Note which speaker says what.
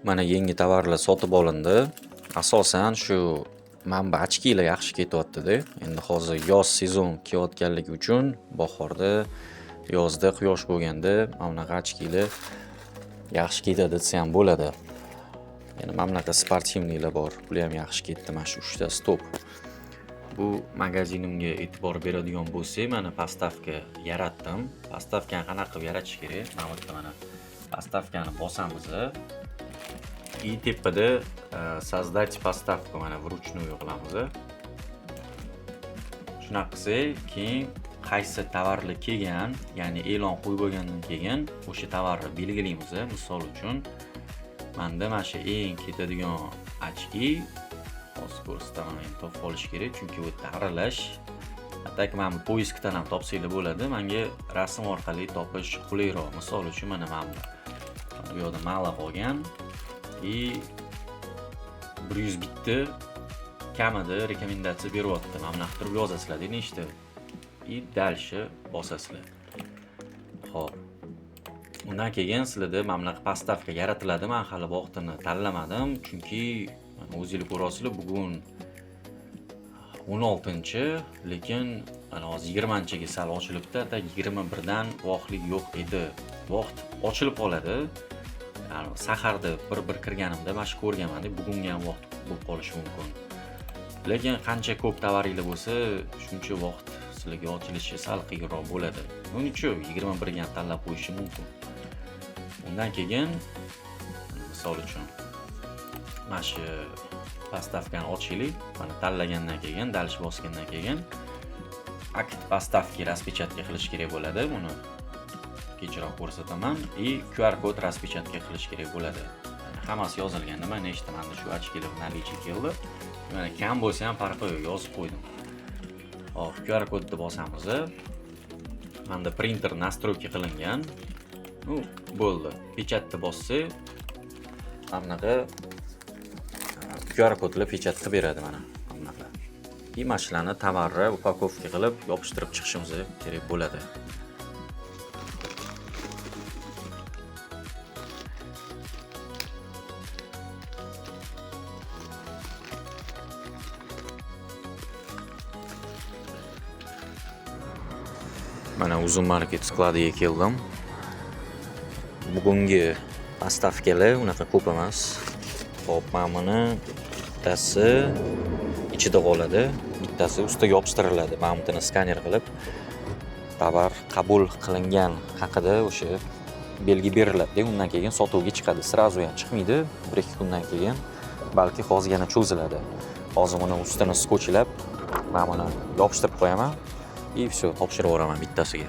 Speaker 1: Mana yangi tovarlar sotib olindi. Asosan shu manba ochkilar yaxshi ketyapti-da. Endi hozir yoz sezon kelayotganligi uchun bahorda, yozda quyosh bo'lganda mana bunaqa ochkilar yaxshi ketadi desam bo'ladi. Yana mana bunaqa sportivnilar bor. Bular ham yaxshi ketdi. Mana shu 3 ta stop. Bu magazinimga e'tibor beradigan bo'lsak, mana pastavka yaratdim. Pastavkani qanaqa qilib yaratish kerak? Mana bu yerda mana pastavkani bosamiz. И tepada создать pastavka mana вручную qilamiz. Shunaqa qilsak, keyin qaysi tovarlar kelgan, ya'ni e'lon qo'yib bo'lgandan keyin o'sha tovarni belgilaymiz. Misol uchun, menda mana shu eng ketadigan ochki hozir ko'rsataman, men topib olish kerak, chunki u yerda aralash. Atak mana bu poiskdan ham topsanglar bo'ladi. Menga rasm orqali topish qulayroq. Misol uchun mana bu yerda mala qolgan и 100 bitta kamida rekomendatsiya beryapti. Mana bunaqa qilib yozasizlar, nechta и дальше bosasizlar. Xo'p. Undan keyin sizlarda mana bunaqa pastavka yaratiladi. Men hali vaqtini tanlamadim, chunki o'zingizlar ko'rasizlar, bugun 16-chi, lekin mana hozir 20-chiga sal ochilibdi. 21dan vaqtlik yo'q edi. Vaqt ochilib qoladi. Saharda bir kirganimda mana shu ko'rganman, bugunga ham vaqt bo'lib qolishi mumkin. Lekin qancha ko'p tovaringlar bo'lsa, shuncha vaqt sizlarga ochilishi sal qiyinroq bo'ladi. Buning uchun 21 ga tanlab qo'yishim mumkin. Undan keyin misol uchun mana shu pastavkani ochaylik. Mana tanlagandan keyin, dalish bosgandan keyin akt pastavki распечатка qilish kerak bo'ladi. Buni kechroq ko'rsataman. И QR kod распечатка qilish kerak bo'ladi. Hammasi yozilganda mana nechta menda shu ochkilar наличие keldi. Mana kam bo'lsa ham farqi yo'q, yozib qo'ydim. Hop, QR kodni bosamiz. Menda printer настройка qilingan. Bo'ldi. Pechatni bossak, mana bunaqa QR kodlar pechat qilib beradi mana bunaqa. И mashlarni tovarni upakovka qilib yopishtirib chiqishimiz kerak bo'ladi. Mana uzun market skladiga keldim. Bugungi pastavkalar unaqa ko'p emas. Xo'p, mana buni bittasi ichida qoladi, bittasi ustiga yopishtiriladi. Mana buni skaner qilib tovar qabul qilingan haqida o'sha belgi beriladi. Undan keyin sotuvga chiqadi. Srazu ham chiqmaydi. 1-2 kundan keyin balki hozir yana cho'ziladi. Hozir buni ustini skotchlab, mana buni yopishtirib qo'yaman. И всё, topshirib yuboraman bittasiga.